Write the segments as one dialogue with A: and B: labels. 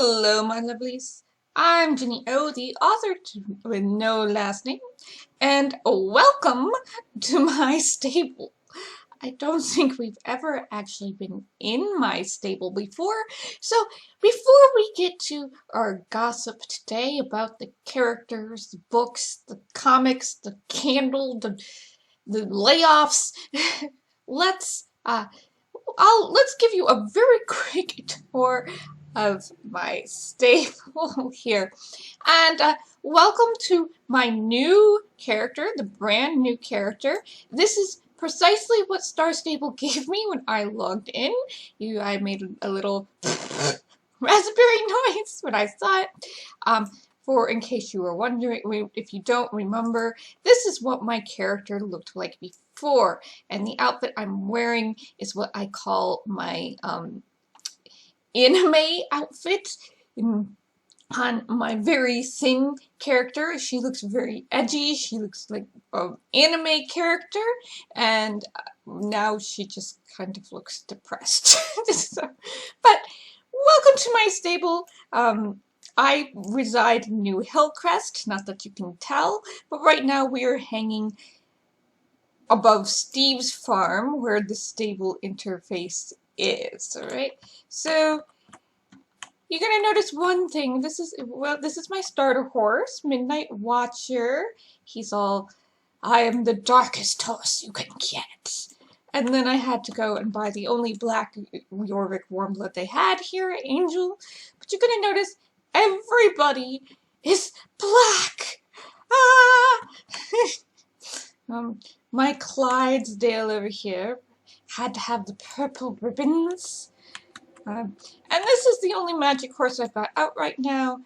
A: Hello, my lovelies. I'm Jenny O, the author with no last name, and welcome to my stable. I don't think we've ever actually been in my stable before, so before we get to our gossip today about the characters, the books, the comics, the candle, the layoffs, let's let's give you a very quick tour of my stable here. And welcome to my new character, the brand new character. This is precisely what Star Stable gave me when I logged in. I made a little raspberry noise when I saw it. In case you were wondering, if you don't remember, this is what my character looked like before. And the outfit I'm wearing is what I call my anime outfit. On my very thin character, she looks very edgy. She looks like an anime character, and now she just kind of looks depressed. But welcome to my stable. I reside in New Hillcrest, not that you can tell, but right now we are hanging above Steve's farm where the stable interface is, alright? So you're gonna notice one thing. This is my starter horse, Midnight Watcher. He's all, I am the darkest horse you can get. And then I had to go and buy the only black Jorvik Warmblood they had here, Angel. But you're gonna notice everybody is black. Ah! My Clydesdale over here had to have the purple ribbons. And this is the only magic horse I've got out right now.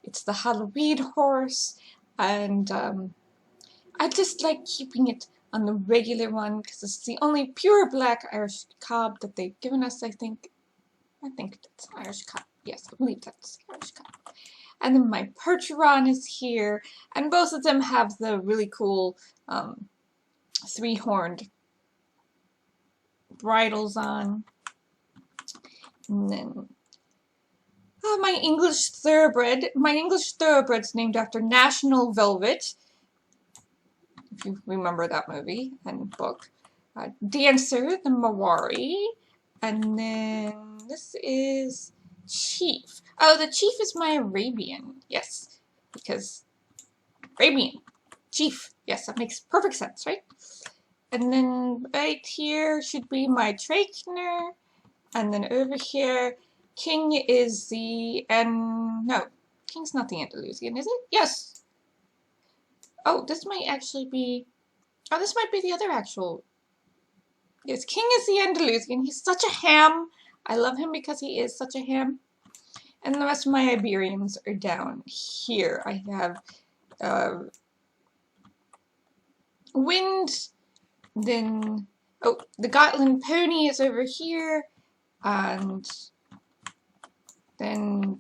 A: It's the Halloween horse, and I just like keeping it on the regular one because it's the only pure black Irish cob that they've given us, I think. I think that's Irish cob. Yes, I believe that's Irish cob. And then my Percheron is here, and both of them have the really cool three-horned bridles on. And then my English Thoroughbred. My English Thoroughbred's named after National Velvet, if you remember that movie and book. Dancer, the Mawari. And then this is Chief. Oh, the Chief is my Arabian. Yes, because Arabian. Chief. Yes, that makes perfect sense, right? And then right here should be my Trakener. And then over here, King is the, no, King's not the Andalusian, is it? Yes. Oh, this might actually be, oh, this might be the other actual. Yes, King is the Andalusian. He's such a ham. I love him because he is such a ham. And the rest of my Iberians are down here. I have Wind, then, oh, the Gotland Pony is over here. And then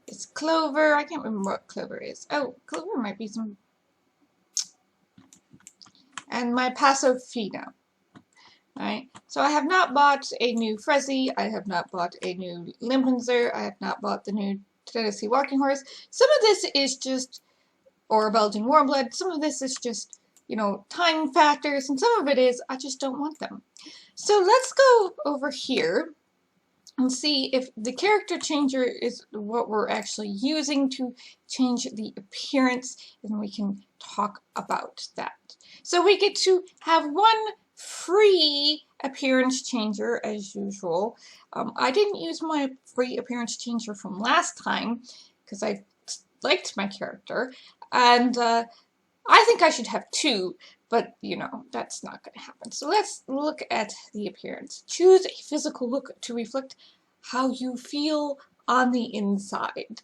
A: it's Clover. I can't remember what Clover is. Oh, Clover might be some. And my Paso Fino. Alright, so I have not bought a new Frezzy. I have not bought a new Limpenzer. I have not bought the new Tennessee Walking Horse. Some of this is just, or a Belgian Warmblood. Some of this is just, you know, time factors. And some of it is, I just don't want them. So let's go over here and see if the character changer is what we're actually using to change the appearance, and we can talk about that. So we get to have one free appearance changer as usual. I didn't use my free appearance changer from last time because I liked my character, and I think I should have two. But, you know, that's not going to happen. So let's look at the appearance. Choose a physical look to reflect how you feel on the inside.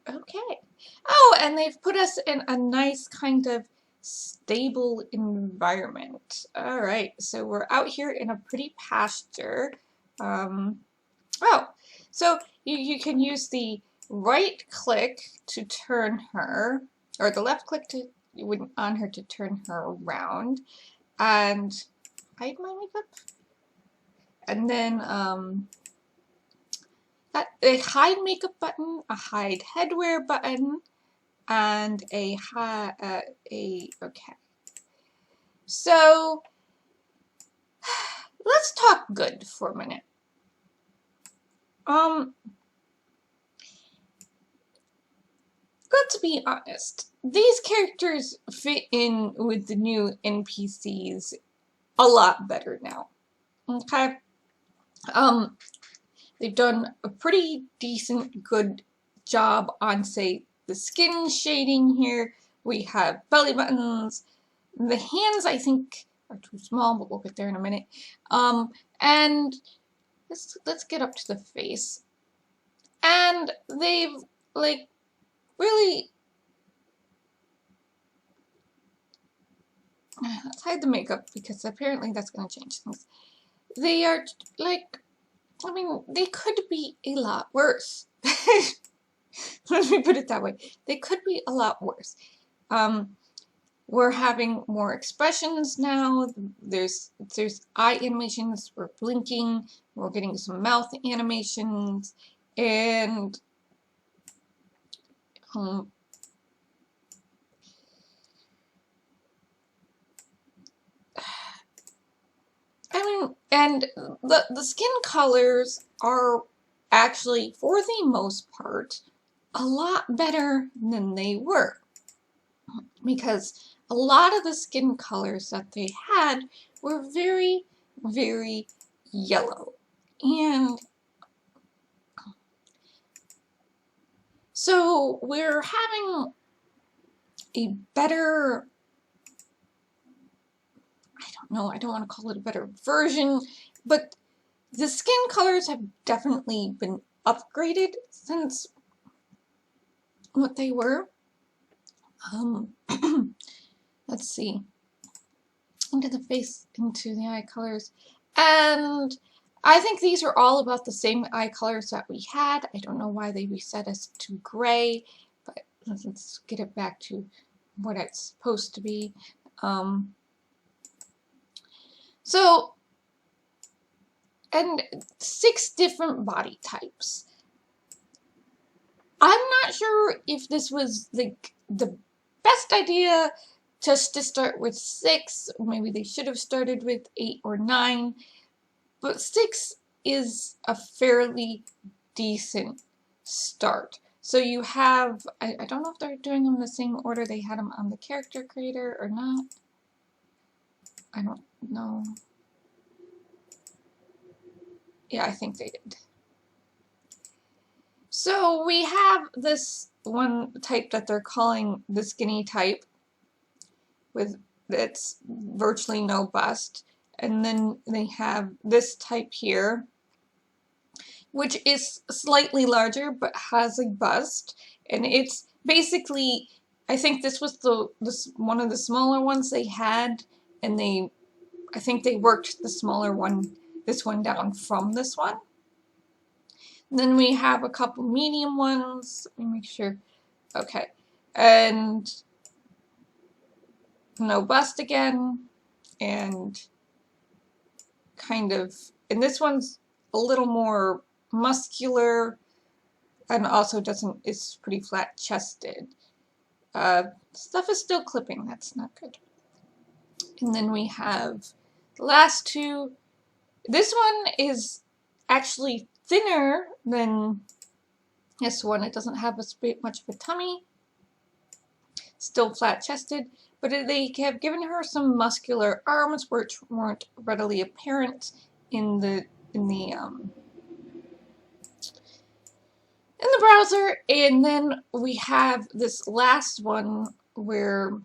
A: Okay. Oh, and they've put us in a nice kind of stable environment. All right. So we're out here in a pretty pasture. Oh, so you can use the right click to turn her, or the left click to on her to turn her around, and hide my makeup, and then a hide makeup button, a hide headwear button, and okay. So let's talk good for a minute. Let's be honest. These characters fit in with the new NPCs a lot better now. Okay? They've done a pretty decent, good job on, say, the skin shading here. We have belly buttons. The hands, I think, are too small, but we'll get there in a minute. And let's get up to the face. And they've, like, really... Let's hide the makeup, because apparently that's going to change things. They are, like... I mean, they could be a lot worse. Let me put it that way. They could be a lot worse. We're having more expressions now. There's eye animations. We're blinking. We're getting some mouth animations, and I mean, and the skin colors are actually, for the most part, a lot better than they were, because a lot of the skin colors that they had were very, very yellow. And so we're having a better, I don't know, I don't want to call it a better version, but the skin colors have definitely been upgraded since what they were. Let's see. Into the face, into the eye colors. And I think these are all about the same eye colors that we had. I don't know why they reset us to gray, but let's get it back to what it's supposed to be. So, and 6 different body types. I'm not sure if this was like the best idea just to start with 6. Maybe they should have started with 8 or 9. But 6 is a fairly decent start. So you have, I don't know if they're doing them in the same order they had them on the character creator or not. I don't know. Yeah, I think they did. So we have this one type that they're calling the skinny type, with it's virtually no bust. And then they have this type here, which is slightly larger but has a bust. And it's basically, I think this was one of the smaller ones they had, and I think they worked the smaller one, this one, down from this one. And then we have a couple medium ones. Let me make sure. Okay. And no bust again. And kind of, and this one's a little more muscular, and also it's pretty flat chested. Stuff is still clipping, that's not good. And then we have the last 2. This one is actually thinner than this one. It doesn't have much of a tummy. Still flat chested, but they have given her some muscular arms which weren't readily apparent in the browser. And then we have this last one where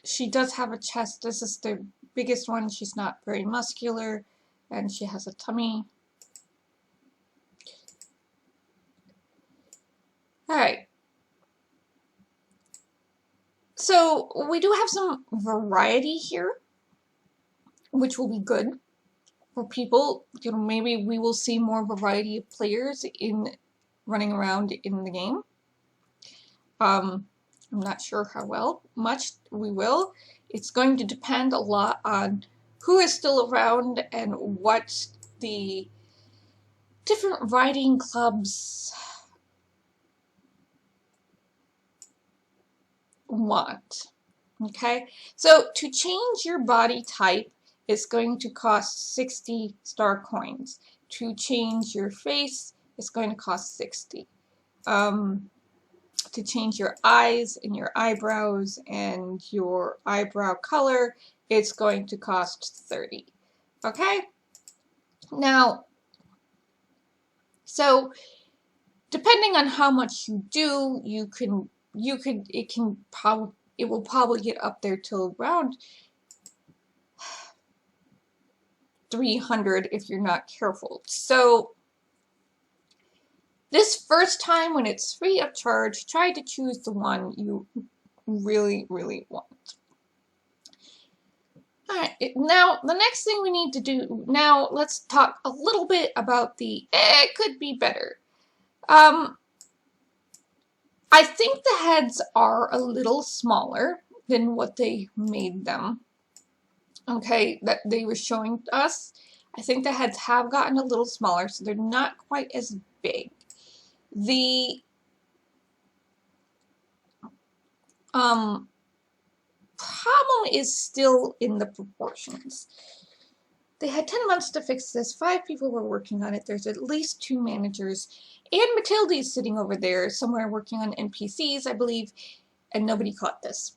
A: she does have a chest. This is the biggest one. She's not very muscular, and she has a tummy. Alright. So we do have some variety here, which will be good for people. You know, maybe we will see more variety of players running around in the game. I'm not sure how much we will. It's going to depend a lot on who is still around and what the different riding clubs want. Okay, so to change your body type, it's going to cost 60 star coins. To change your face, it's going to cost 60. To change your eyes and your eyebrows and your eyebrow color, it's going to cost 30. Okay? Now, so depending on how much you do, it will probably get up there till around 300 if you're not careful. So this first time when it's free of charge, try to choose the one you really, really want. Alright, now the next thing we need to do, now let's talk a little bit about the, it could be better. I think the heads are a little smaller than what they made them. Okay, that they were showing us. I think the heads have gotten a little smaller, so they're not quite as big. The problem is still in the proportions. They had 10 months to fix this. 5 people were working on it. There's at least 2 managers. And Matilda's sitting over there somewhere working on NPCs, I believe, and nobody caught this.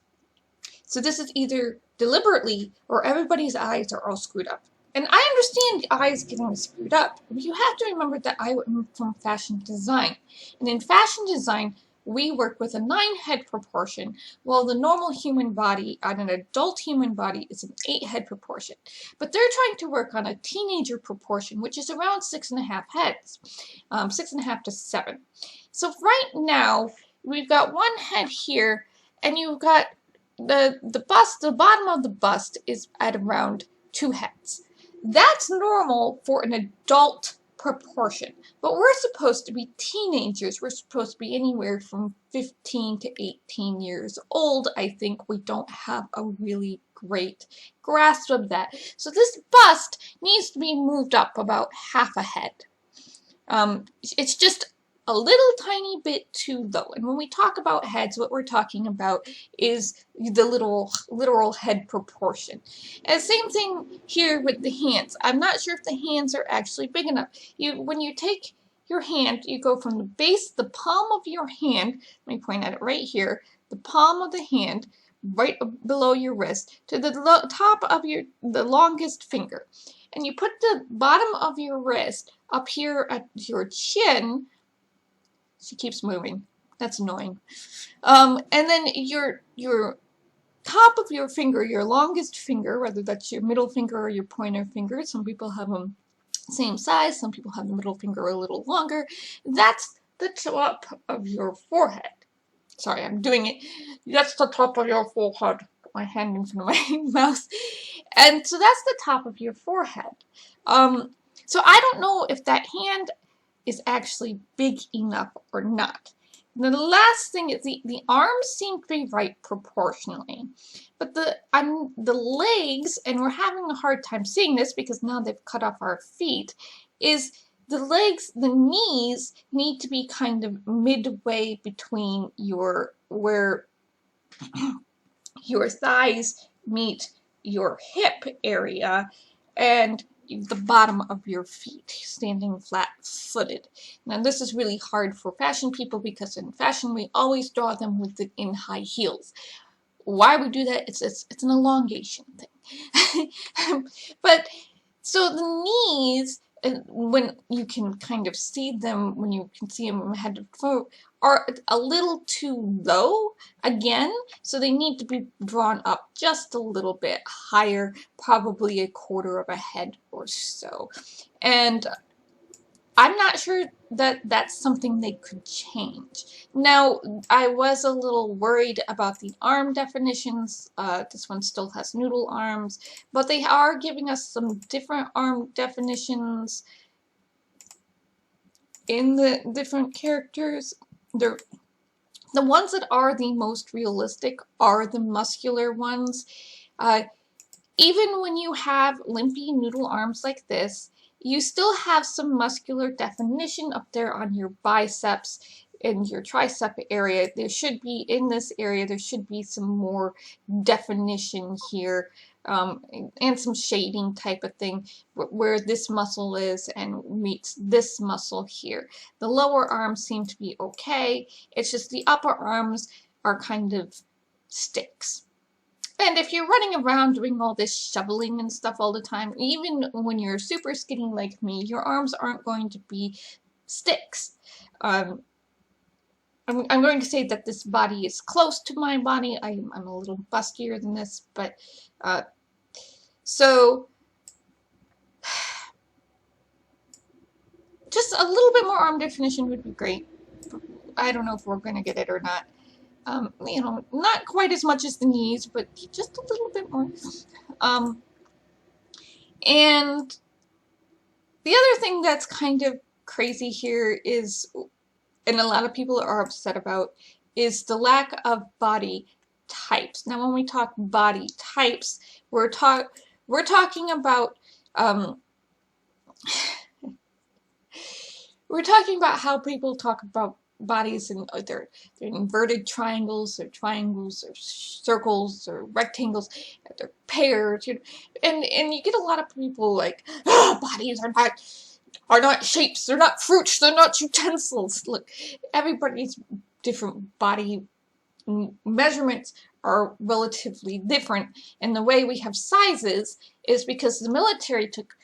A: So this is either deliberately or everybody's eyes are all screwed up. And I understand the eyes getting screwed up, but you have to remember that I am from fashion design. And in fashion design, we work with a 9-head proportion, while the normal human body on an adult human body is an 8-head proportion. But they're trying to work on a teenager proportion, which is around 6.5 heads, 6.5 to 7. So right now, we've got 1 head here, and you've got the bust, the bottom of the bust is at around 2 heads. That's normal for an adult proportion, but we're supposed to be teenagers. We're supposed to be anywhere from 15 to 18 years old. I think we don't have a really great grasp of that. So this bust needs to be moved up about half a head. It's just a little tiny bit too low. And when we talk about heads, what we're talking about is the literal head proportion. And same thing here with the hands. I'm not sure if the hands are actually big enough. When you take your hand, you go from the base, the palm of your hand, let me point at it right here, the palm of the hand, right below your wrist, to the top of the longest finger. And you put the bottom of your wrist up here at your chin. She keeps moving. That's annoying. And then your top of your finger, your longest finger, whether that's your middle finger or your pointer finger, some people have them same size, some people have the middle finger a little longer. That's the top of your forehead. Sorry, I'm doing it. That's the top of your forehead. Put my hand in front of my mouth. And so that's the top of your forehead. So I don't know if that hand is actually big enough or not. And the last thing is the arms seem to be right proportionally, but the legs, and we're having a hard time seeing this because now they've cut off our feet, is the legs, the knees need to be kind of midway between where your thighs meet your hip area and the bottom of your feet, standing flat-footed. Now this is really hard for fashion people because in fashion we always draw them in high heels. Why we do that? It's an elongation thing. But so the knees, when you can kind of see them, when you can see them head to foot, are a little too low again, so they need to be drawn up just a little bit higher, probably a quarter of a head or so. And I'm not sure that that's something they could change. Now, I was a little worried about the arm definitions. This one still has noodle arms, but they are giving us some different arm definitions in the different characters. The ones that are the most realistic are the muscular ones. Even when you have limpy noodle arms like this, you still have some muscular definition up there on your biceps and your tricep area. There should be, in this area, there should be some more definition here, and some shading type of thing where this muscle is and meets this muscle here. The lower arms seem to be okay. It's just the upper arms are kind of sticks. And if you're running around doing all this shoveling and stuff all the time, even when you're super skinny like me, your arms aren't going to be sticks. I'm going to say that this body is close to my body. I'm a little buskier than this, but so just a little bit more arm definition would be great. I don't know if we're going to get it or not. You know, not quite as much as the knees, but just a little bit more. And the other thing that's kind of crazy here is, and a lot of people are upset about, is the lack of body types. Now, when we talk body types, we're talking about how people talk about bodies and they're inverted triangles or circles or rectangles, they're pairs, you know, and you get a lot of people like, oh, bodies are not shapes, they're not fruits, they're not utensils. Look, everybody's different body measurements are relatively different, and the way we have sizes is because the military took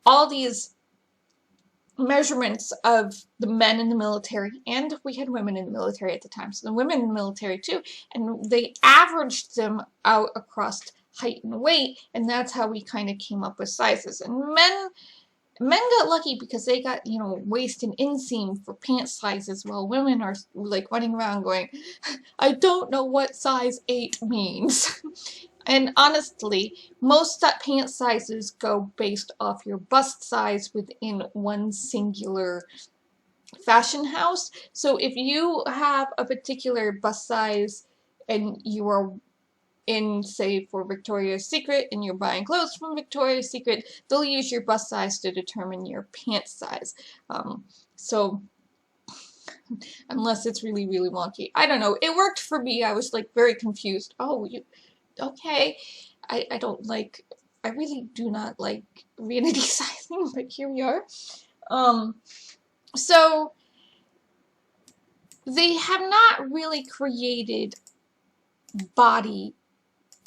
A: all these measurements of the men in the military, and we had women in the military at the time, so the women in the military too, and they averaged them out across height and weight, and that's how we kind of came up with sizes. And men got lucky because they got, you know, waist and inseam for pant sizes, while women are like running around going, I don't know what size 8 means. And honestly, most pant sizes go based off your bust size within one singular fashion house. So if you have a particular bust size and you are in, say, for Victoria's Secret, and you're buying clothes from Victoria's Secret, they'll use your bust size to determine your pant size. So unless it's really, really wonky. I don't know. It worked for me. I was like very confused. Oh, okay. I don't like, I really do not like vanity sizing, but here we are. So they have not really created body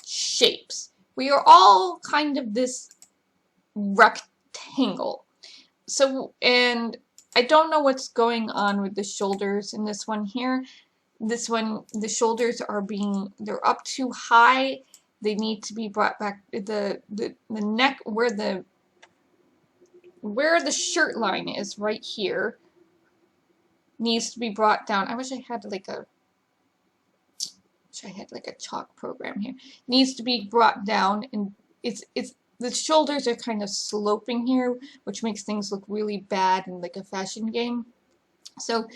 A: shapes. We are all kind of this rectangle. So, and I don't know what's going on with the shoulders in this one here. This one, the shoulders are they're up too high. They need to be brought back. The neck, where the shirt line is right here, needs to be brought down. I wish I had like a chalk program here. Needs to be brought down, and it's the shoulders are kind of sloping here, which makes things look really bad in like a fashion game. So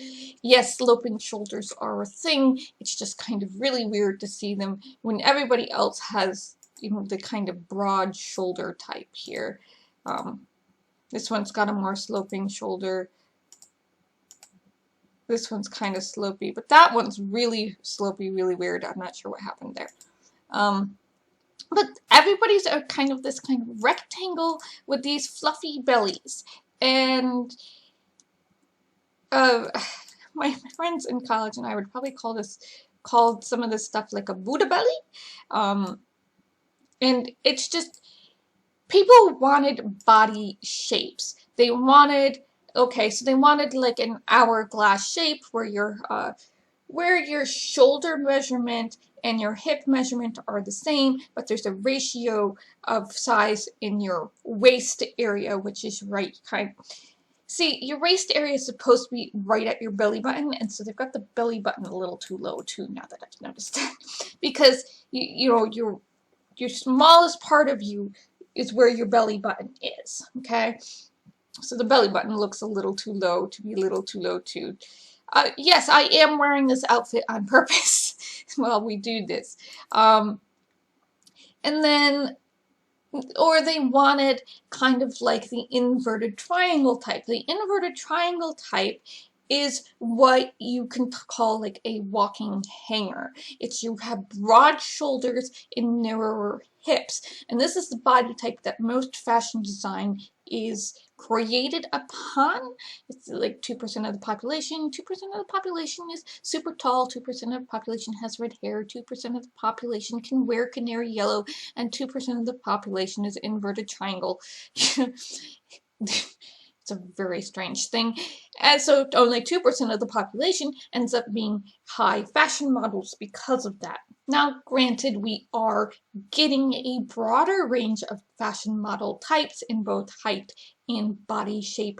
A: yes, sloping shoulders are a thing. It's just kind of really weird to see them when everybody else has, you know, the kind of broad shoulder type here. This one's got a more sloping shoulder. This one's kind of slopey, but that one's really slopey, really weird. I'm not sure what happened there. But everybody's kind of this kind of rectangle with these fluffy bellies. And my friends in college and I would probably call some of this stuff like a Buddha belly. And it's just, people wanted body shapes. They wanted, okay, so they wanted like an hourglass shape where your shoulder measurement and your hip measurement are the same, but there's a ratio of size in your waist area, which is right kind of. See, your waist area is supposed to be right at your belly button, and so they've got the belly button a little too low too, now that I've noticed that. Because, you know, your smallest part of you is where your belly button is, okay? So the belly button looks a little too low to be a little too low too. Yes, I am wearing this outfit on purpose while we do this. And then or they wanted kind of like the inverted triangle type. The inverted triangle type is what you can call like a walking hanger. It's you have broad shoulders and narrower hips. And this is the body type that most fashion design is created upon. It's like 2% of the population. 2% of the population is super tall. 2% of the population has red hair. 2% of the population can wear canary yellow. And 2% of the population is inverted triangle. It's a very strange thing. And so only 2% of the population ends up being high fashion models because of that. Now, granted, we are getting a broader range of fashion model types in both height and body shape,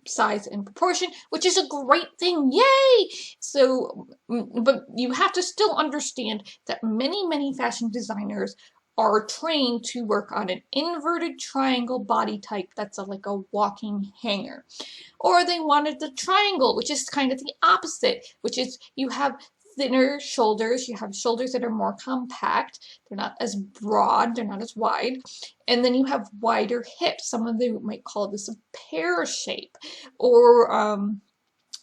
A: size, and proportion, which is a great thing. Yay! So, but you have to still understand that many fashion designers are trained to work on an inverted triangle body type that's like a walking hanger. Or they wanted the triangle, which is kind of the opposite, which is you have thinner shoulders, you have shoulders that are more compact, they're not as broad, they're not as wide, and then you have wider hips. Some of them might call this a pear shape, or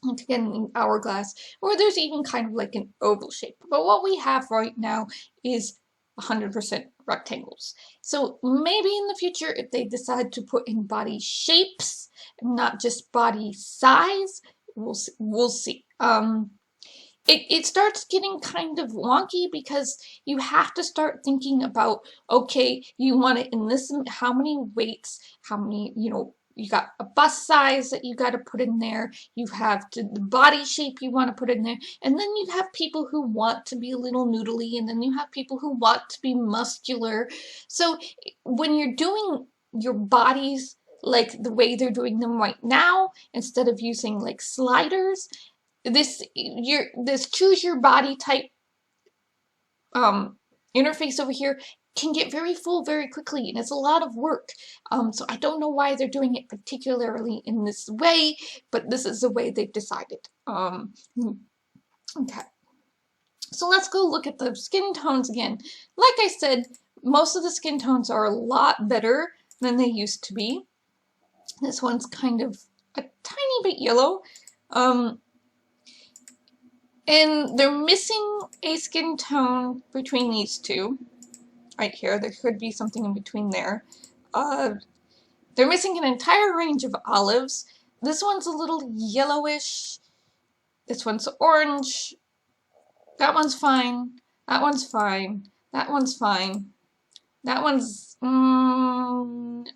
A: again, an hourglass, or there's even kind of like an oval shape. But what we have right now is 100% rectangles. So maybe in the future, if they decide to put in body shapes, not just body size, we'll see. It starts getting kind of wonky because you have to start thinking about, okay, you want it in this, how many weights, how many, you got a bust size that you got to put in there, you have the body shape you want to put in there, and then you have people who want to be a little noodly, and then you have people who want to be muscular. So when you're doing your bodies like the way they're doing them right now, instead of using like sliders, this choose your body type interface over here can get very full very quickly, and it's a lot of work. So I don't know why they're doing it particularly in this way, but this is the way they've decided. Okay, so let's go look at the skin tones again. Like I said, most of the skin tones are a lot better than they used to be. This one's kind of a tiny bit yellow. And they're missing a skin tone between these two. Right here, there could be something in between there. They're missing an entire range of olives. This one's a little yellowish. This one's orange. That one's fine. That one's fine. That one's fine. That one's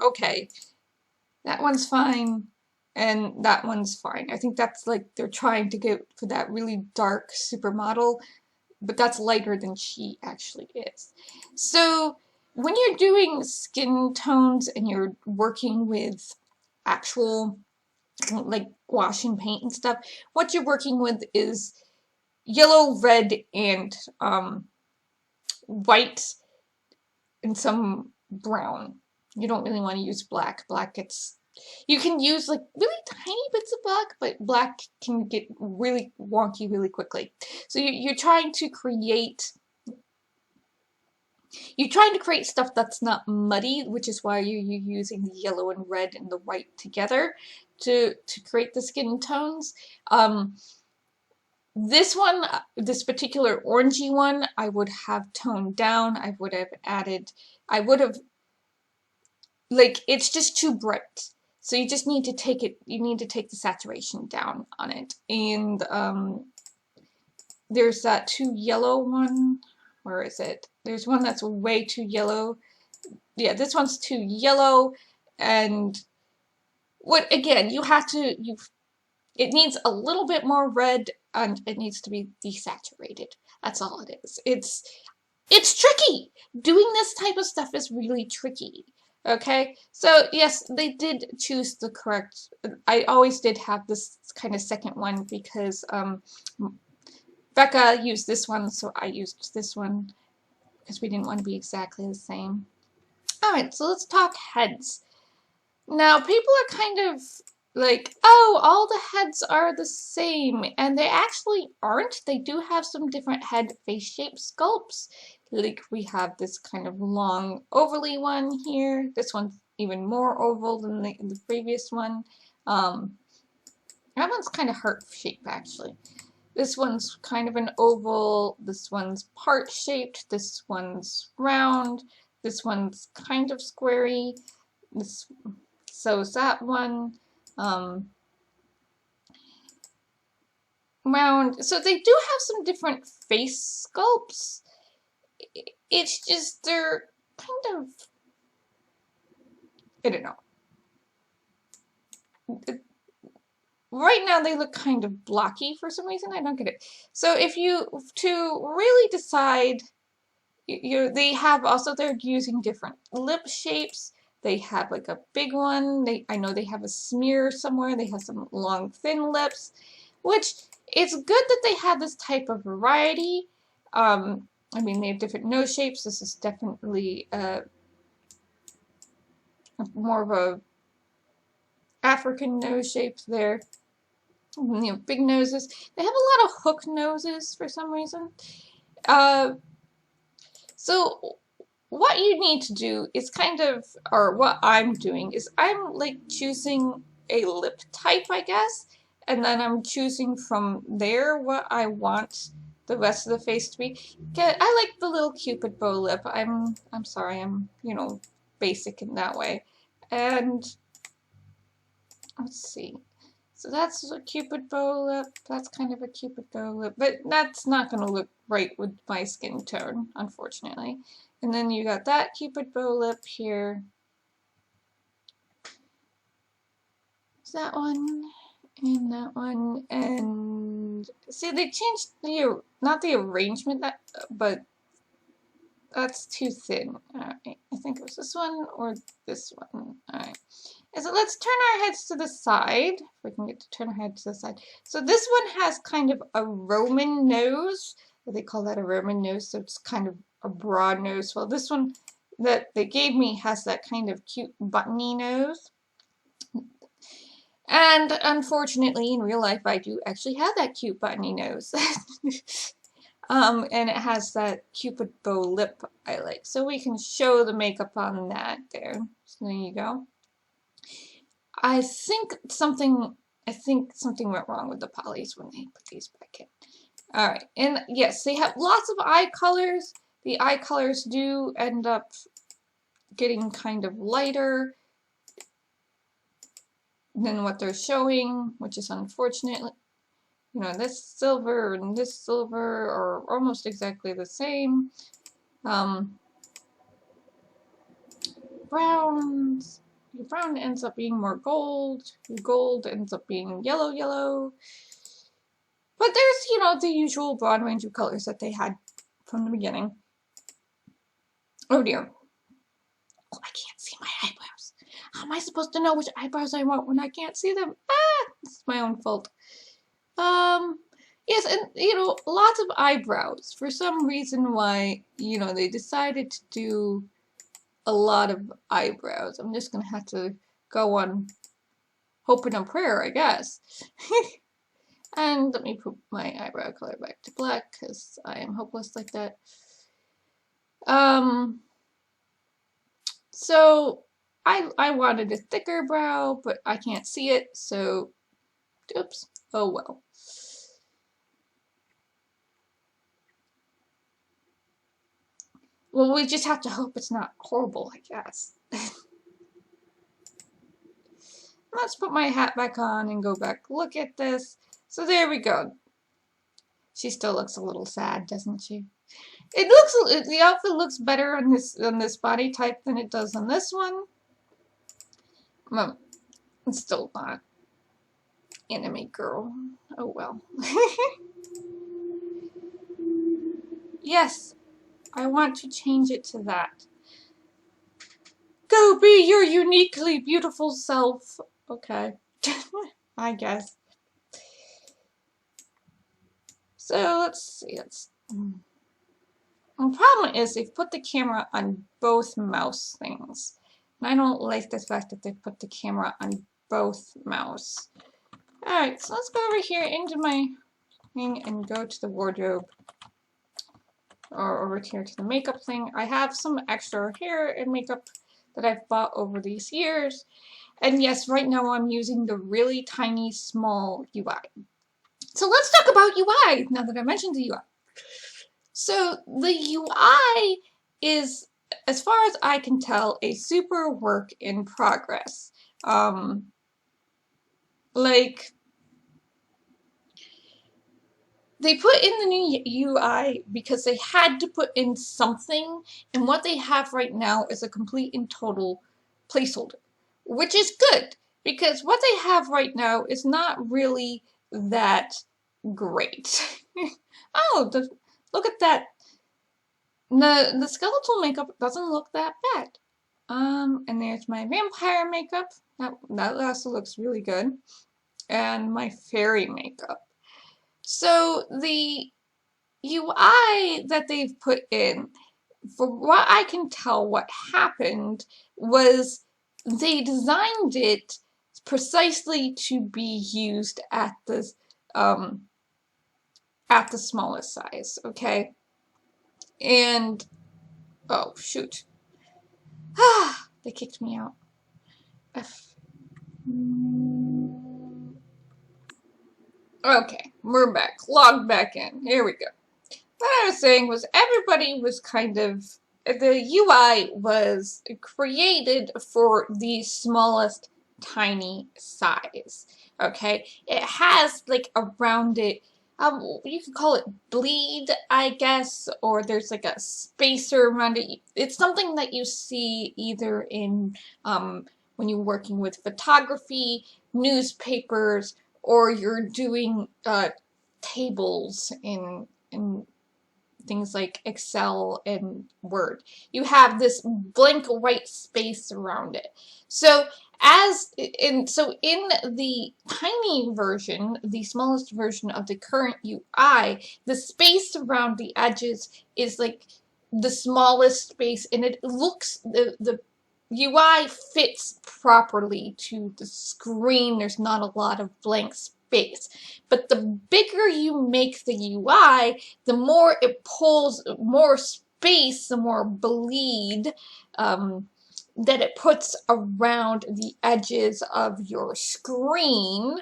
A: okay. That one's fine. And that one's fine. I think that's like they're trying to get for that really dark supermodel, but that's lighter than she actually is. So when you're doing skin tones and you're working with actual like gouache and paint and stuff, what you're working with is yellow, red, and white, and some brown. You don't really want to use black. Black gets, you can use like really tiny bits of black, but black can get really wonky really quickly. So you're trying to create stuff that's not muddy, which is why you're using the yellow and red and the white together to create the skin tones. This one, this particular orangey one, I would have toned down. I would have, like, it's just too bright. So you just need to take the saturation down on it. And there's that too yellow one. Where is it? There's one that's way too yellow. Yeah, this one's too yellow. And what, again, it needs a little bit more red, and it needs to be desaturated. That's all it is. It's tricky. Doing this type of stuff is really tricky. Okay, so yes, they did choose the correct. I always did have this kind of second one because Becca used this one, so I used this one because we didn't want to be exactly the same. Alright, so let's talk heads. Now, people are kind of like, oh, all the heads are the same, and they actually aren't. They do have some different head face shape sculpts. Like we have this kind of long ovally one here. This one's even more oval than the previous one. That one's kind of heart shape actually. This one's kind of an oval. This one's part shaped. This one's round. This one's kind of squarey. So is that one. Round. So they do have some different face sculpts. It's just they're kind of, I don't know. Right now they look kind of blocky for some reason. I don't get it. So if you to really decide, they have also, they're using different lip shapes. They have like a big one. I know they have a smear somewhere. They have some long thin lips, which it's good that they have this type of variety. I mean, they have different nose shapes. This is definitely more of a African nose shape there. You know, big noses. They have a lot of hook noses for some reason. So what you need to do is kind of, or what I'm doing is I'm like choosing a lip type, I guess, and then I'm choosing from there what I want the rest of the face to be. I like the little Cupid bow lip. I'm sorry, I'm, you know, basic in that way. And let's see. So that's a Cupid bow lip. That's kind of a Cupid bow lip, but that's not going to look right with my skin tone, unfortunately. And then you got that Cupid bow lip here. Is that one? And that one. And see, they changed the, not the arrangement, but that's too thin. Alright, I think it was this one or this one. Alright. And so let's turn our heads to the side. If we can get to turn our head to the side. So this one has kind of a Roman nose. They call that a Roman nose, so it's kind of a broad nose. Well, this one that they gave me has that kind of cute buttony nose. And unfortunately, in real life, I do actually have that cute buttony nose. And it has that Cupid bow lip I like. So we can show the makeup on that there. So there you go. I think something went wrong with the polys when they put these back in. Alright, and yes, they have lots of eye colors. The eye colors do end up getting kind of lighter than what they're showing, which is unfortunate. You know, this silver and this silver are almost exactly the same. Browns. Your brown ends up being more gold. Your gold ends up being yellow. But there's, you know, the usual broad range of colors that they had from the beginning. Oh dear. Oh, I can't see my eyebrows. How am I supposed to know which eyebrows I want when I can't see them? Ah, this is my own fault. Yes, and, you know, lots of eyebrows. For some reason why, you know, they decided to do a lot of eyebrows. I'm just gonna have to go on hoping and prayer, I guess. And let me put my eyebrow color back to black because I am hopeless like that. So I wanted a thicker brow, but I can't see it, so oops. Oh well. Well, we just have to hope it's not horrible, I guess. Let's put my hat back on and go back. Look at this. So there we go. She still looks a little sad, doesn't she? The outfit looks better on this body type than it does on this one. Well, it's still not anime girl. Oh well. Yes, I want to change it to that. Go be your uniquely beautiful self. Okay. I guess. So let's see. The problem is they've put the camera on both mouse things. And I don't like the fact that they put the camera on both mouse. Alright, so let's go over here into my thing and go to the wardrobe. or over here to the makeup thing. I have some extra hair and makeup that I've bought over these years. And yes, right now I'm using the really tiny, small UI. So let's talk about UI now that I mentioned the UI. So the UI is, as far as I can tell, a super work in progress. Like, they put in the new UI because they had to put in something, and what they have right now is a complete and total placeholder, which is good because what they have right now is not really that great. Oh, look at that. The skeletal makeup doesn't look that bad. And there's my vampire makeup. That also looks really good. And my fairy makeup. So the UI that they've put in, for what I can tell, what happened was they designed it precisely to be used um, at the smallest size. Okay, and oh shoot, they kicked me out. F Okay, we're back. Logged back in. Here we go. What I was saying was everybody was kind of, the UI was created for the smallest tiny size. Okay, it has like around it, you could call it bleed, I guess, or there's like a spacer around it. It's something that you see either in when you're working with photography, newspapers, or you're doing tables in things like Excel and Word. You have this blank white space around it. So in the tiny version, the smallest version of the current UI, the space around the edges is like the smallest space, and it looks the UI fits properly to the screen. There's not a lot of blank space. But the bigger you make the UI, the more it pulls more space, the more bleed that it puts around the edges of your screen,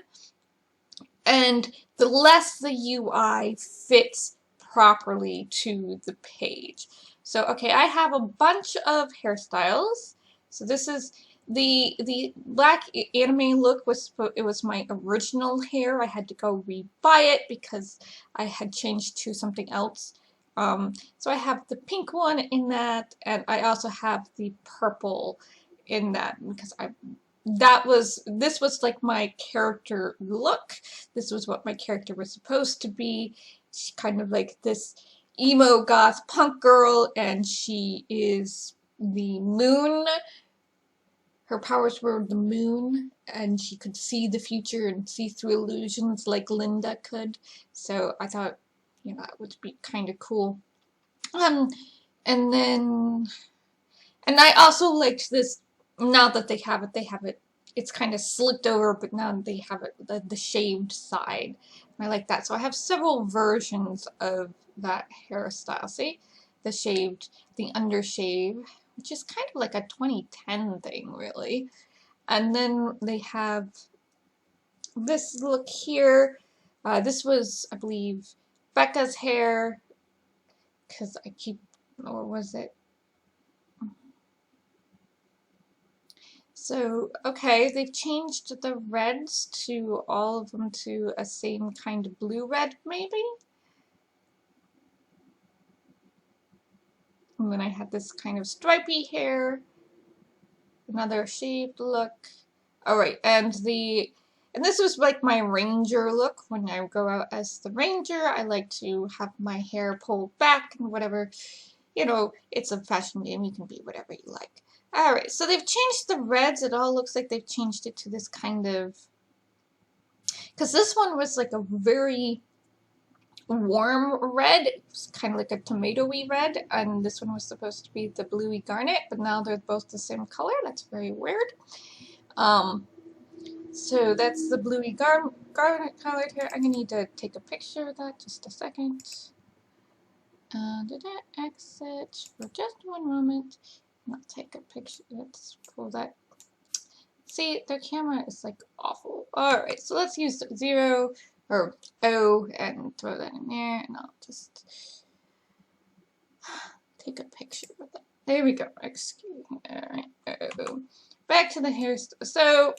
A: and the less the UI fits properly to the page. So, okay, I have a bunch of hairstyles. So this is the black anime look was my original hair. I had to go rebuy it because I had changed to something else. So I have the pink one in that, and I also have the purple in that because this was like my character look. This was what my character was supposed to be. She's kind of like this emo goth punk girl, and she is the moon. Her powers were the moon, and she could see the future and see through illusions like Linda could. So I thought, that would be kind of cool. Um, and then, and I also liked this. Now that they have it. It's kind of slicked over, but now they have it the shaved side. And I like that. So I have several versions of that hairstyle. See, the shaved, the undershave, which is kind of like a 2010 thing, really. And then they have this look here. This was, I believe, Becca's hair, because or was it? So, okay, they've changed the reds to all of them to a same kind of blue red, maybe? And then I had this kind of stripy hair, another shaved look. Alright, and this was like my ranger look. When I go out as the ranger, I like to have my hair pulled back and whatever. It's a fashion game, you can be whatever you like. Alright, so they've changed the reds. It all looks like they've changed it to this kind of, because this one was like a very warm red. It was kind of like a tomatoey red, and this one was supposed to be the bluey garnet, but now they're both the same color. That's very weird. So that's the bluey garnet colored hair. I'm gonna need to take a picture of that, just a second. Did I exit for just one moment? I'll take a picture. Let's pull that. See, their camera is like awful. Alright, so let's use 0 or O and throw that in there, and I'll just take a picture of that. There we go. Excuse me. Alright, back to the hair. So,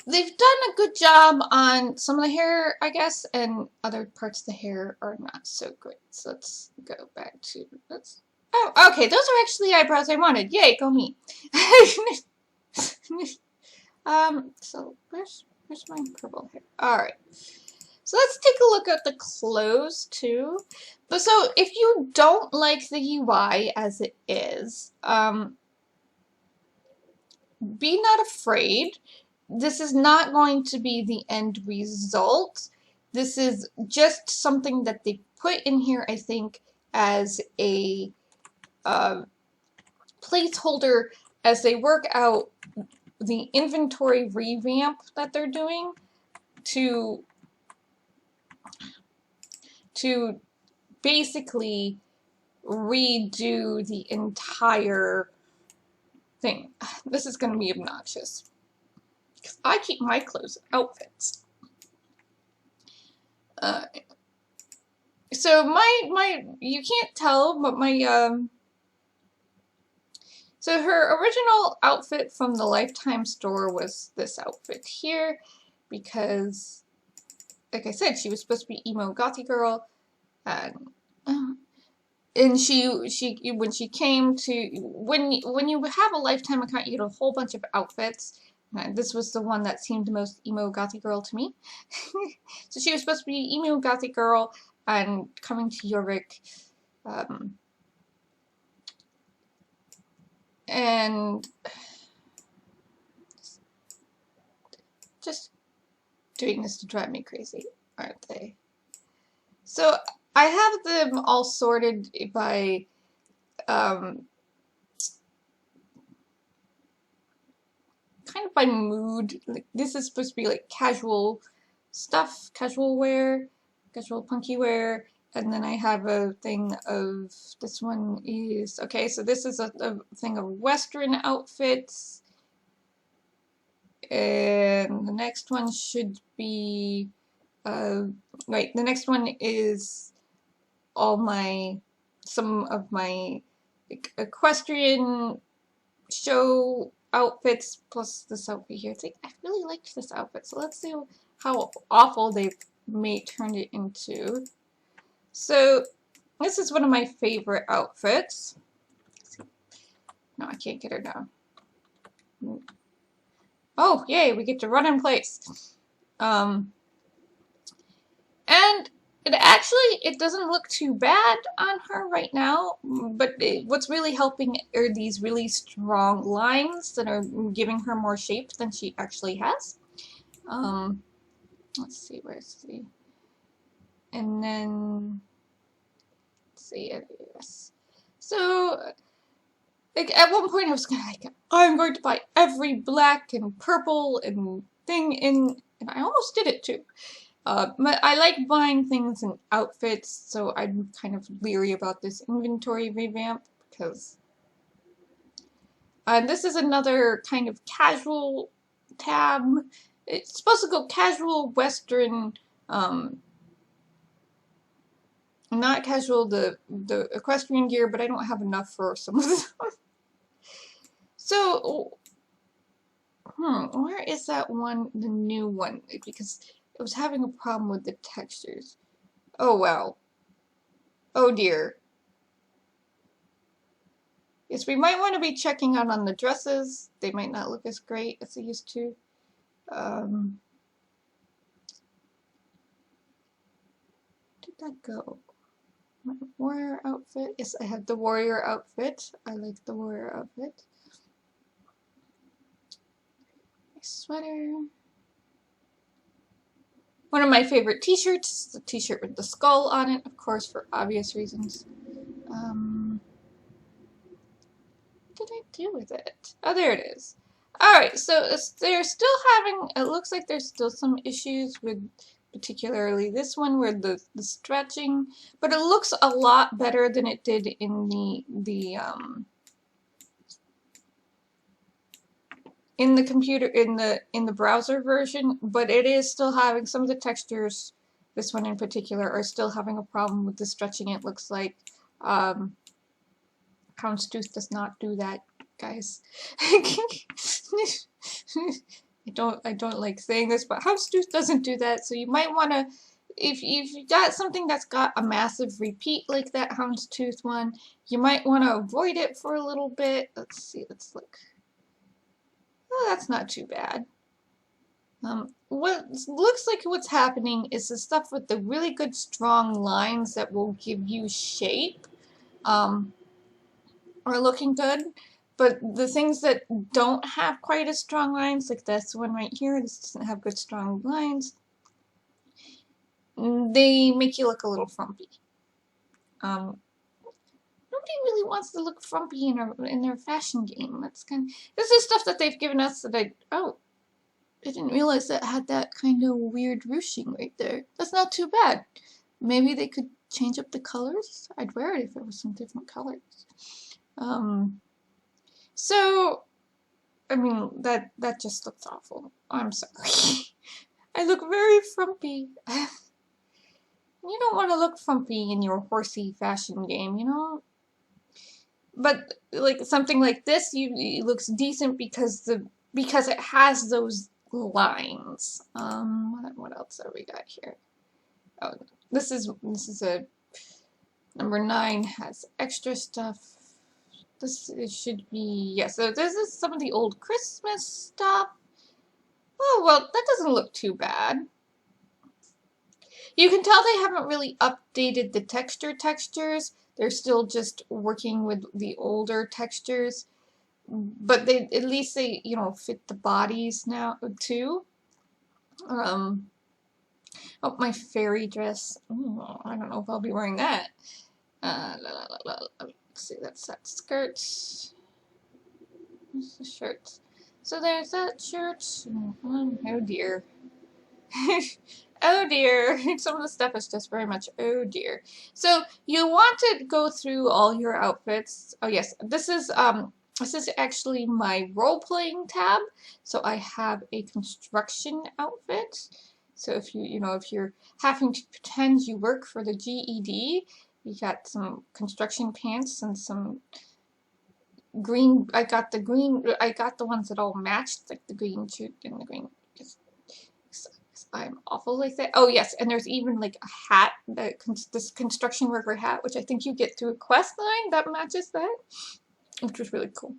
A: they've done a good job on some of the hair, I guess, and other parts of the hair are not so great. So let's go back to, let's, oh, okay, those are actually the eyebrows I wanted. Yay, go me. So where's my purple hair? Alright. So let's take a look at the clothes too. But so if you don't like the UI as it is, be not afraid. This is not going to be the end result. This is just something that they put in here, I think, as a placeholder as they work out the inventory revamp that they're doing to basically redo the entire thing. This is going to be obnoxious. I keep my clothes outfits. So my you can't tell, but my so her original outfit from the Lifetime store was this outfit here, because like I said, she was supposed to be emo gothy girl, and she when she came to when you have a Lifetime account, you get a whole bunch of outfits. This was the one that seemed most emo gothy girl to me. So she was supposed to be emo gothy girl and coming to Yorick, and just doing this to drive me crazy, aren't they? So I have them all sorted by kind of by mood. Like, this is supposed to be like casual stuff, casual wear, casual punky wear, and then I have a thing of, this one is, okay, so this is a thing of Western outfits, and the next one should be, wait, the next one is all my, some of my like, equestrian show outfits plus this outfit here. See, I really liked this outfit, so let's see how awful they've turned it into. So this is one of my favorite outfits. No, I can't get her down. Oh, yay, we get to run in place. And it doesn't look too bad on her right now, but what's really helping are these really strong lines that are giving her more shape than she actually has. Let's see, where's the, and then, let's see, yes. So, like, at one point I was kind of like, I'm going to buy every black and purple and thing in, and I almost did it too. But I like buying things in outfits, so I'm kind of leery about this inventory revamp, because this is another kind of casual tab. It's supposed to go casual, Western, not casual, the equestrian gear, but I don't have enough for some of them. So, where is that one, the new one? Because I was having a problem with the textures. Oh well. Oh dear. Yes, we might want to be checking out on the dresses. They might not look as great as they used to. Where did that go? My warrior outfit? Yes, I have the warrior outfit. I like the warrior outfit. My sweater. One of my favorite t-shirts, the t-shirt with the skull on it, of course, for obvious reasons. What did I do with it? Oh, there it is. Alright, so they're still having, it looks like there's still some issues with particularly this one where the stretching, but it looks a lot better than it did in the computer, in the browser version, but it is still having some of the textures, this one in particular, are still having a problem with the stretching. It looks like Houndstooth does not do that, guys. I don't like saying this, but Houndstooth doesn't do that, so you might want to, if you got something that's got a massive repeat like that Houndstooth one, you might want to avoid it for a little bit. Let's see, let's look. Oh, that's not too bad. What looks like what's happening is the stuff with the really good strong lines that will give you shape are looking good, but the things that don't have quite as strong lines, like this one right here, this doesn't have good strong lines, they make you look a little frumpy. Nobody really wants to look frumpy in their fashion game. That's this is stuff that they've given us that I didn't realize that had that kind of weird ruching right there. That's not too bad. Maybe they could change up the colors. I'd wear it if there was some different colors. So, I mean, that just looks awful. I'm sorry. I look very frumpy. You don't want to look frumpy in your horsey fashion game, you know? But like something like this, it looks decent because it has those lines. What else have we got here? Oh, this is a number 9 has extra stuff. This should be, yeah, so this is some of the old Christmas stuff. Oh, well, that doesn't look too bad. You can tell they haven't really updated the textures. They're still just working with the older textures. But at least they, fit the bodies now, too. Oh, my fairy dress. Ooh, I don't know if I'll be wearing that. Let's see, that's that skirt. Where's the shirt? So there's that shirt. Oh dear. Oh dear. Some of the stuff is just very much oh dear. So you want to go through all your outfits. Oh yes, this is actually my role-playing tab. So I have a construction outfit. So if if you're having to pretend you work for the GED, you got some construction pants and some green. I got the ones that all matched, like the green suit and the green. I'm awful like that. Oh yes, and there's even like a hat, this construction worker hat, which I think you get through a quest line that matches that, which was really cool.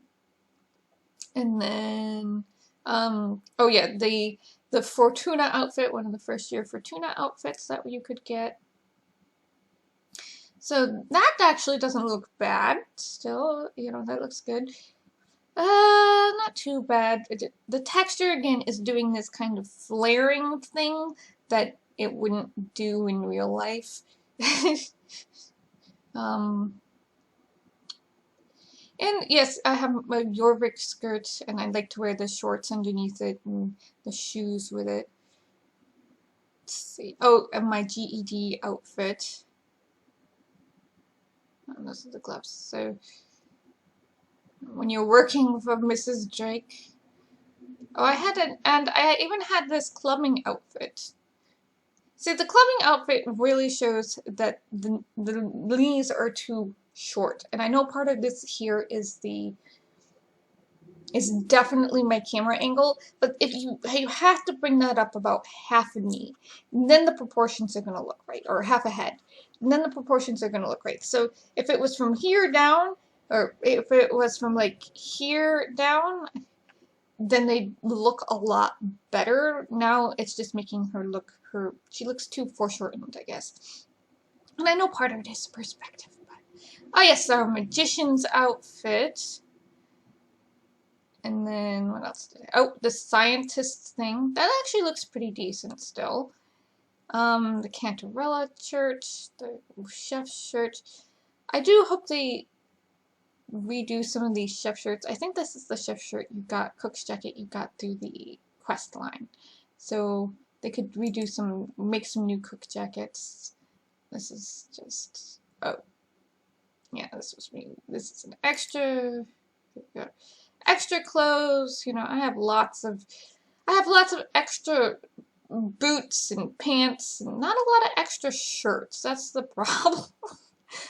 A: And then, oh yeah, the Fortuna outfit, one of the first year Fortuna outfits that you could get. So that actually doesn't look bad. Still, that looks good. Not too bad. The texture again is doing this kind of flaring thing that it wouldn't do in real life. And yes, I have a Jorvik skirt, and I like to wear the shorts underneath it and the shoes with it. Let's see. Oh, and my GED outfit. And those are the gloves. So when you're working for Mrs. Drake. Oh, and I even had this clubbing outfit. See, the clubbing outfit really shows that the knees are too short. And I know part of this here is definitely my camera angle, but if you have to bring that up about half a knee, then the proportions are going to look right, or half a head, and then the proportions are going to look right. So if it was from here down, or if it was from like here down, then they look a lot better. Now it's just making her she looks too foreshortened, I guess. And I know part of it is perspective, but oh yes, our magician's outfit. And then what else did oh, the scientist thing. That actually looks pretty decent still. The Cantarella shirt, the chef's shirt. I do hope they redo some of these chef shirts. I think this is the chef shirt you got, cook's jacket you got through the quest line. So they could redo some, make some new cook jackets. This is just, oh, yeah, this was me. This is an extra, extra clothes. You know, I have lots of extra boots and pants and not a lot of extra shirts. That's the problem.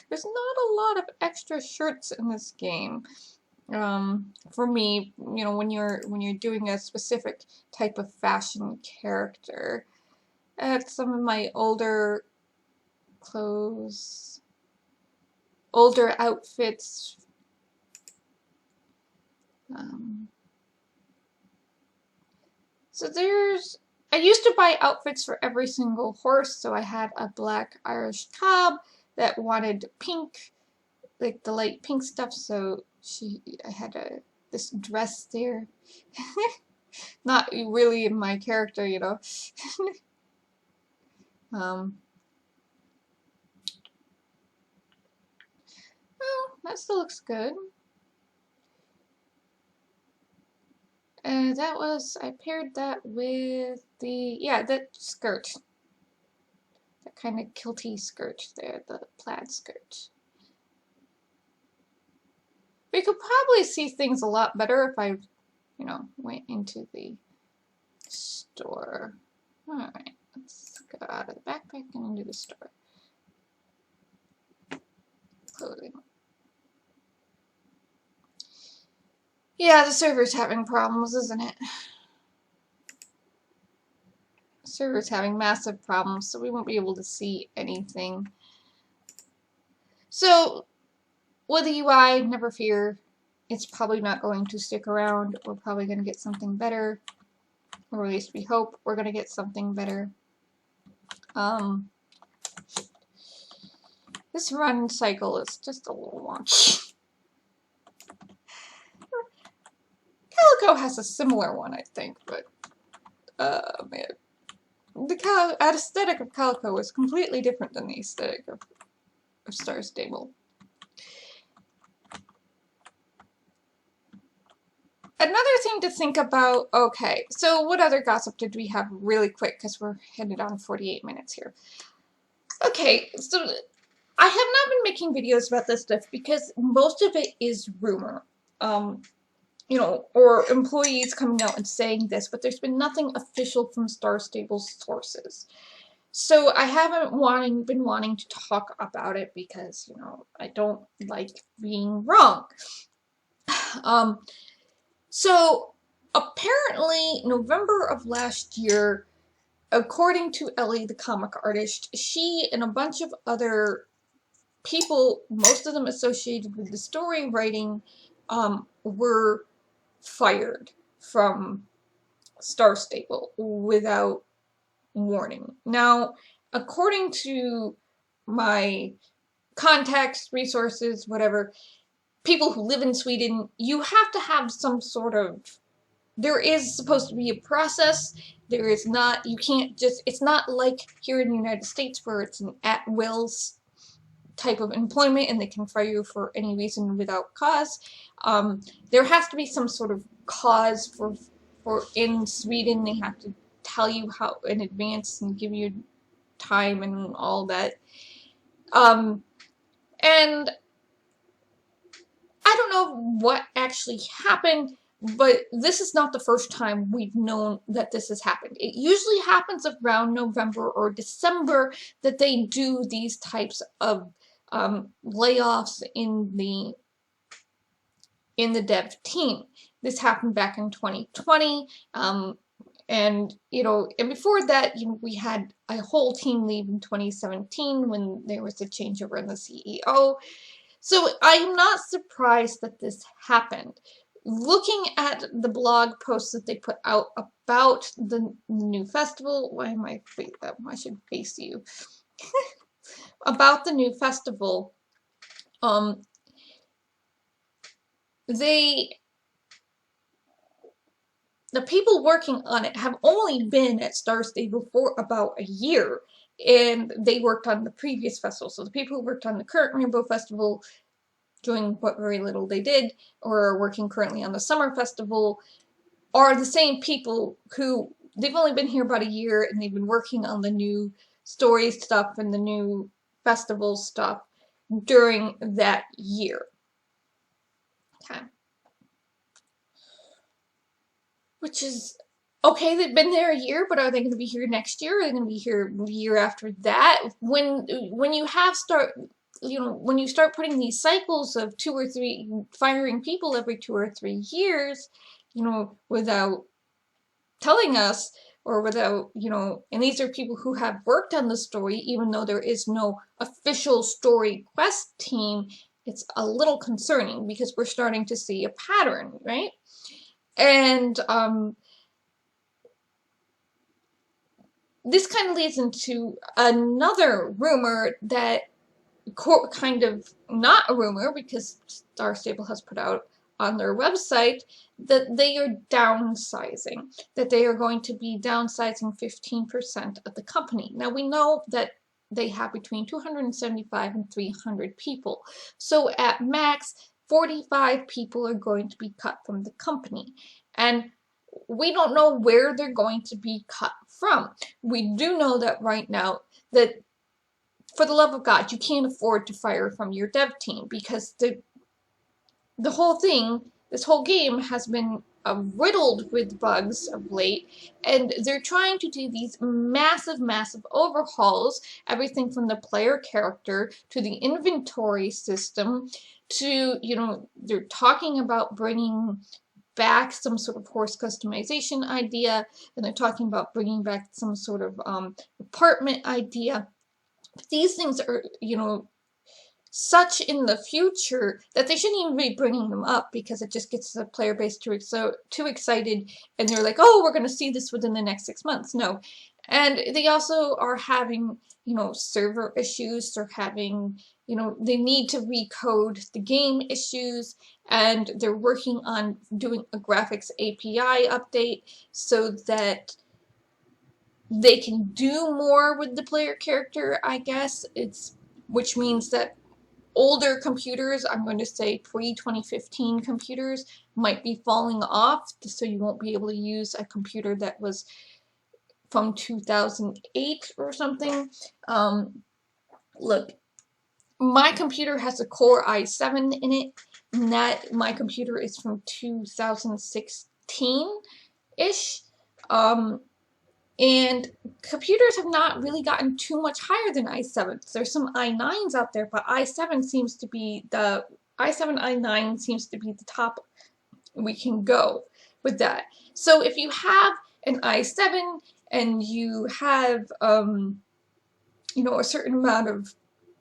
A: There's not a lot of extra shirts in this game. For me, you know, when you're doing a specific type of fashion character. At some of my older clothes, older outfits. So I used to buy outfits for every single horse, so I had a black Irish cob that wanted pink, like the light pink stuff, so I had this dress there. Not really in my character, you know. Well, that still looks good. And I paired that with that skirt. That kind of kilty skirt there, the plaid skirt. We could probably see things a lot better if I, you know, went into the store. Alright, let's go out of the backpack and into the store. Clothing. Yeah, the server's having problems, isn't it? The server's having massive problems, so we won't be able to see anything. So, with the UI, never fear. It's probably not going to stick around. We're probably going to get something better. Or at least we hope we're going to get something better. This run cycle is just a little wonky. Calico has a similar one, I think, but man, the aesthetic of Calico is completely different than the aesthetic of Star Stable. Another thing to think about, okay, so what other gossip did we have really quick, because we're headed on 48 minutes here. Okay, so I have not been making videos about this stuff because most of it is rumor. You know, or employees coming out and saying this, but there's been nothing official from Star Stable's sources. So I haven't been wanting to talk about it because, you know, I don't like being wrong. So apparently November of last year, according to Ellie, the comic artist, she and a bunch of other people, most of them associated with the story writing, were fired from Star Stable without warning. Now, according to my contacts, resources, whatever, people who live in Sweden, you have to have some sort of, there is supposed to be a process. There is not, you can't just, it's not like here in the United States where it's an at-will type of employment and they can fire you for any reason without cause. There has to be some sort of cause for in Sweden. They have to tell you how in advance and give you time and all that. And I don't know what actually happened, but this is not the first time we've known that this has happened. It usually happens around November or December that they do these types of layoffs in the dev team. This happened back in 2020, and you know, and before that, you know, we had a whole team leave in 2017 when there was a changeover in the CEO. So I'm not surprised that this happened. Looking at the blog posts that they put out about the new festival, why am I should face you. About the new festival, the people working on it have only been at Star Stable for about a year, and they worked on the previous festival. So the people who worked on the current Rainbow Festival doing what very little they did, or are working currently on the summer festival, are the same people who, they've only been here about a year and they've been working on the new story stuff and the new festival stuff during that year. Okay. Which is okay, they've been there a year, but are they going to be here next year? Are they going to be here the year after that? When you start putting these cycles of 2 or 3 firing people every 2 or 3 years, without telling us, or without, and these are people who have worked on the story, even though there is no official story quest team, it's a little concerning because we're starting to see a pattern, right? And this kind of leads into another rumor that, kind of not a rumor, because Star Stable has put out on their website that they are downsizing, that they are going to be downsizing 15% of the company. Now we know that they have between 275 and 300 people. So at max, 45 people are going to be cut from the company. And we don't know where they're going to be cut from. We do know that right now that, for the love of God, you can't afford to fire from your dev team, because the whole thing, this whole game has been riddled with bugs of late, and they're trying to do these massive, massive overhauls, everything from the player character to the inventory system to, they're talking about bringing back some sort of horse customization idea, and they're talking about bringing back some sort of apartment idea. These things are, such in the future that they shouldn't even be bringing them up, because it just gets the player base too excited, and they're like, oh, we're going to see this within the next 6 months. No. And they also are having, server issues. They're having, they need to recode the game issues, and they're working on doing a graphics API update so that they can do more with the player character, I guess. Which means that older computers, I'm going to say pre-2015 computers, might be falling off, so you won't be able to use a computer that was from 2008 or something. Look, my computer has a Core i7 in it, and my computer is from 2016-ish. And computers have not really gotten too much higher than i7s. There's some i9s out there, but i7 seems to be the i9 seems to be the top we can go with that. So if you have an i7 and you have a certain amount of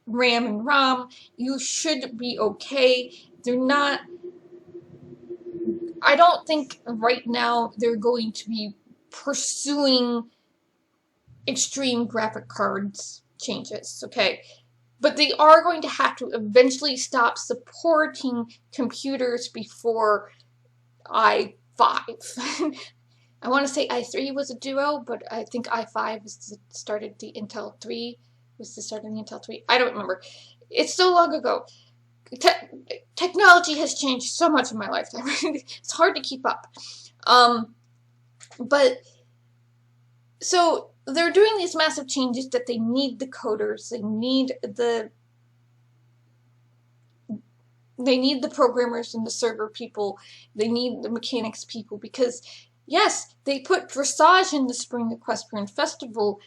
A: RAM and ROM, you should be okay. They're not, I don't think right now they're going to be pursuing extreme graphic cards changes, okay? But they are going to have to eventually stop supporting computers before i5. I want to say i3 was a duo, but I think i5 was the start of the Intel 3. Was the start of the Intel 3? I don't remember. It's so long ago. Technology has changed so much in my lifetime. It's hard to keep up. But so they're doing these massive changes that they need the coders, they need the programmers and the server people, they need the mechanics people, because yes, they put dressage in the Spring Equestrian Festival,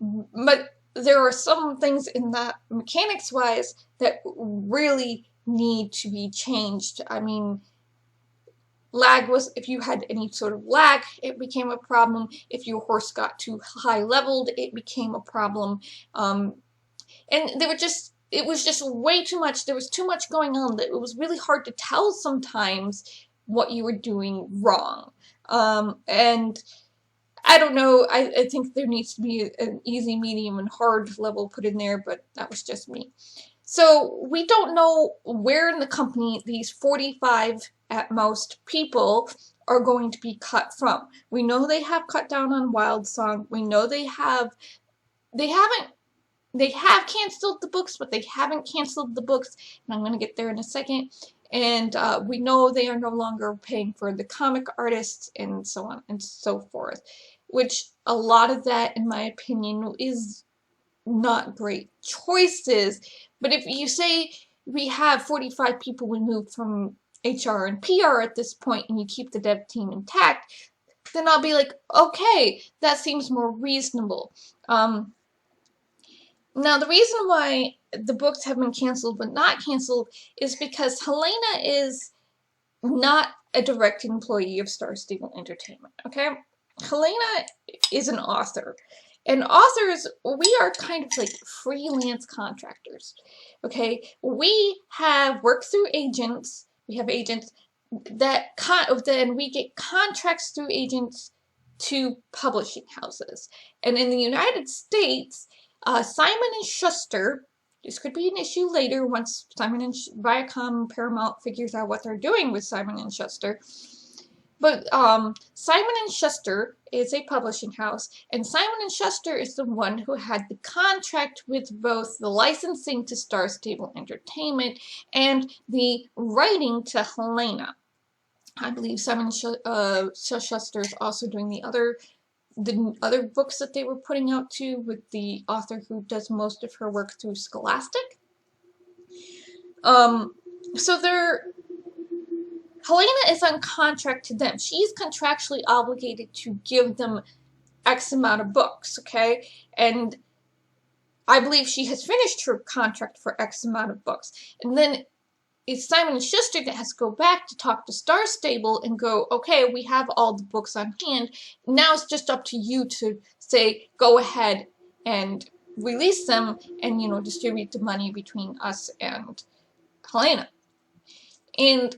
A: but there are some things in that mechanics-wise that really need to be changed. I mean, lag was, if you had any sort of lag, it became a problem. If your horse got too high leveled, it became a problem. And it was just way too much. There was too much going on that it was really hard to tell sometimes what you were doing wrong. And I don't know, I think there needs to be an easy, medium, and hard level put in there, but that was just me. So we don't know where in the company these 45 at most people are going to be cut from. We know they have cut down on Wild Song. We know they haven't they have canceled the books, but they haven't canceled the books, and I'm going to get there in a second. And we know they are no longer paying for the comic artists and so on and so forth, which a lot of that, in my opinion, is not great choices. But if you say we have 45 people removed from HR and PR at this point and you keep the dev team intact, then I'll be like, okay, that seems more reasonable. Now, the reason why the books have been canceled but not canceled is because Helena is not a direct employee of Star Stable Entertainment, okay? Helena is an author. And authors, we are kind of like freelance contractors, okay? We have work through agents. We have agents that then we get contracts through agents to publishing houses. And in the United States, Simon and Schuster, this could be an issue later once Simon and Viacom Paramount figures out what they're doing with Simon and Schuster. But Simon and Schuster is a publishing house, and Simon and Schuster is the one who had the contract with both the licensing to Star Stable Entertainment and the writing to Helena. I believe Simon Schuster is also doing the other books that they were putting out too, with the author who does most of her work through Scholastic. So Helena is on contract to them. She's contractually obligated to give them X amount of books, okay? And I believe she has finished her contract for X amount of books. And then it's Simon and Schuster that has to go back to talk to Star Stable and go, okay, we have all the books on hand. Now it's just up to you to say, go ahead and release them and, distribute the money between us and Helena. And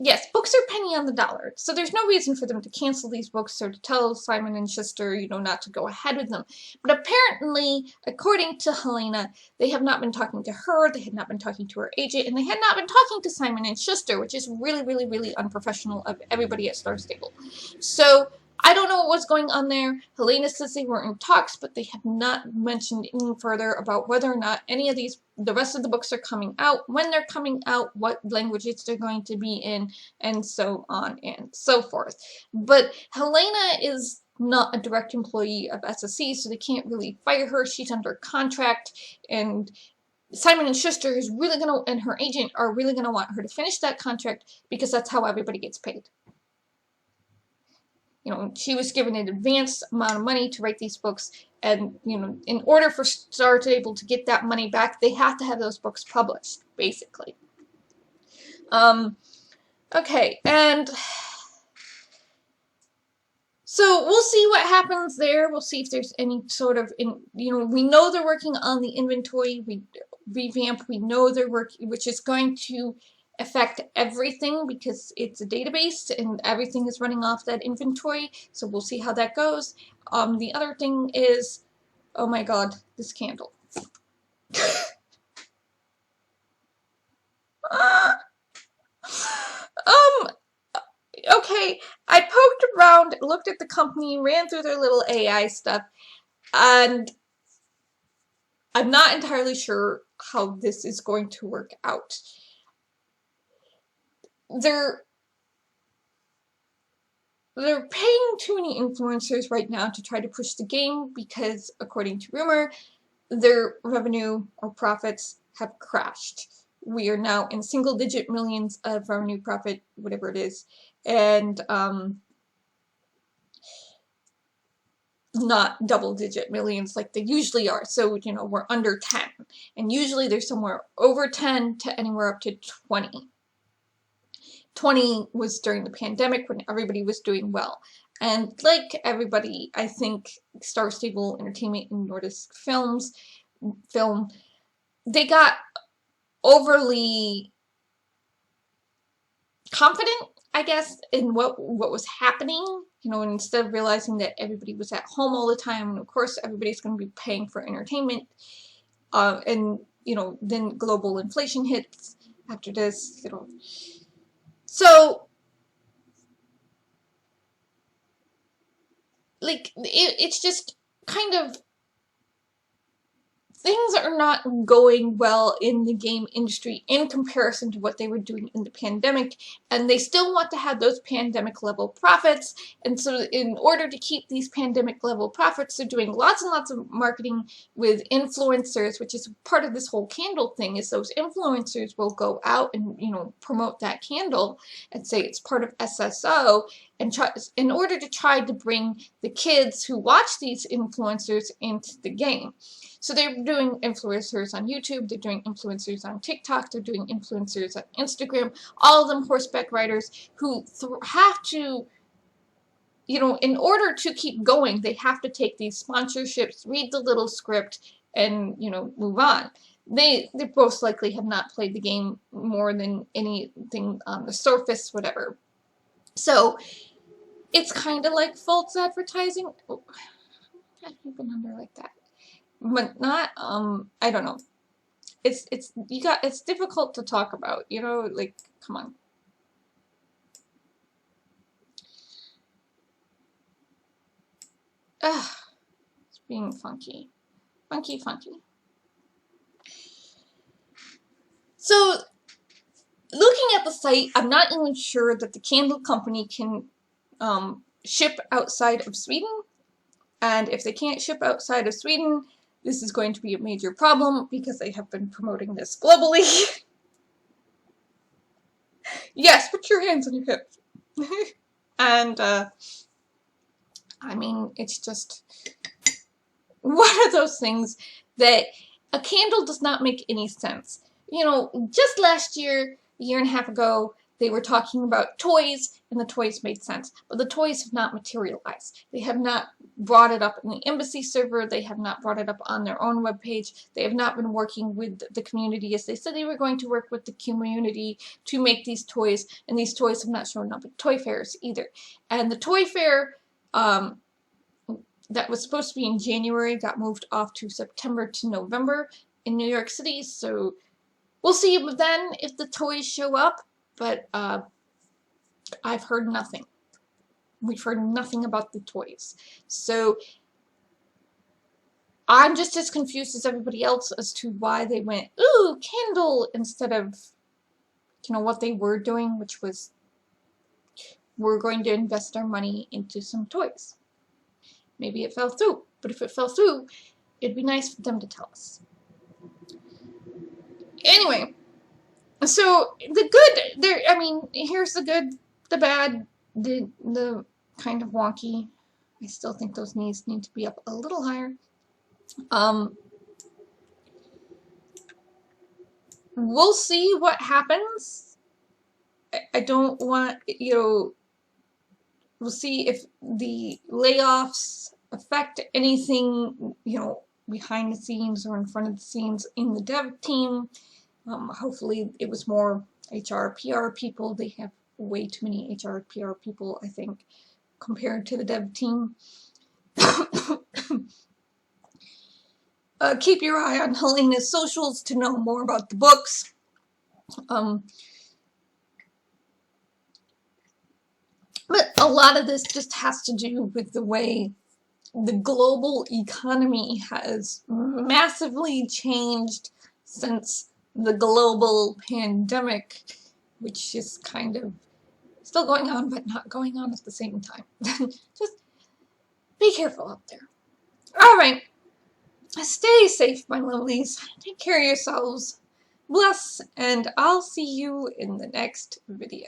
A: yes, books are penny on the dollar, so there's no reason for them to cancel these books or to tell Simon and Schuster, not to go ahead with them. But apparently, according to Helena, they have not been talking to her, they had not been talking to her agent, and they had not been talking to Simon and Schuster, which is really, really, really unprofessional of everybody at Star Stable. So I don't know what was going on there. Helena says they were in talks, but they have not mentioned any further about whether or not any of the rest of the books are coming out, when they're coming out, what languages they're going to be in, and so on and so forth. But Helena is not a direct employee of SSE, so they can't really fire her. She's under contract, and Simon and Schuster and her agent are really gonna want her to finish that contract because that's how everybody gets paid. She was given an advance amount of money to write these books, and, in order for Star Stable to get that money back, they have to have those books published, basically. Okay, and so we'll see what happens there. We'll see if there's any sort of, we know they're working on the inventory revamp. We know they're working, which is going to affect everything because it's a database and everything is running off that inventory. So we'll see how that goes. The other thing is, oh my god, this candle. Okay, I poked around, looked at the company, ran through their little AI stuff, and I'm not entirely sure how this is going to work out. They're paying too many influencers right now to try to push the game because, according to rumor, their revenue or profits have crashed. We are now in single-digit millions of revenue profit, whatever it is, and not double-digit millions like they usually are. So, we're under 10, and usually they're somewhere over 10 to anywhere up to 20. 20 was during the pandemic when everybody was doing well. And like everybody, I think Star Stable Entertainment and Nordisk Film, they got overly confident, I guess, in what was happening. And instead of realizing that everybody was at home all the time, and of course everybody's going to be paying for entertainment, and then global inflation hits after this, So, like, it's just kind of things are not going well in the game industry in comparison to what they were doing in the pandemic, and they still want to have those pandemic level profits. And so in order to keep these pandemic level profits, they're doing lots and lots of marketing with influencers, which is part of this whole candle thing. Is those influencers will go out and, you know, promote that candle and say it's part of SSO, and try, in order to try to bring the kids who watch these influencers into the game. So they're doing influencers on YouTube, they're doing influencers on TikTok, they're doing influencers on Instagram, all of them horseback riders who have to, you know, in order to keep going, they have to take these sponsorships, read the little script, and, you know, move on. They most likely have not played the game more than anything on the surface, whatever. So it's kind of like false advertising. Oh, I've been under like that. But not, I don't know. It's difficult to talk about, you know, like, come on. Ugh, it's being funky. Funky. So, looking at the site, I'm not even sure that the candle company can ship outside of Sweden. And if they can't ship outside of Sweden, this is going to be a major problem because they have been promoting this globally. Yes, put your hands on your hips. And, I mean, it's just one of those things that a candle does not make any sense. You know, just last year, a year and a half ago, they were talking about toys, and the toys made sense. But the toys have not materialized. They have not brought it up in the embassy server. They have not brought it up on their own webpage. They have not been working with the community as they said they were going to work with the community to make these toys, and these toys have not shown up at toy fairs either. And the toy fair that was supposed to be in January got moved off to September to November in New York City, so we'll see then if the toys show up. But I've heard nothing. We've heard nothing about the toys. So I'm just as confused as everybody else as to why they went, ooh, candle, instead of, you know, what they were doing, which was, we're going to invest our money into some toys. Maybe it fell through. But if it fell through, it'd be nice for them to tell us. Anyway. So, the good, there, I mean, here's the good, the bad, the kind of wonky. I still think those knees need to be up a little higher. We'll see what happens. I don't want, you know, we'll see if the layoffs affect anything, you know, behind the scenes or in front of the scenes in the dev team. Hopefully it was more HR, PR people. They have way too many HR, PR people, I think, compared to the dev team. Keep your eye on Helena's socials to know more about the books. But a lot of this just has to do with the way the global economy has massively changed since the global pandemic, which is kind of still going on, but not going on at the same time. Just be careful out there. Alright, stay safe, my lovelies. Take care of yourselves. Bless, and I'll see you in the next video.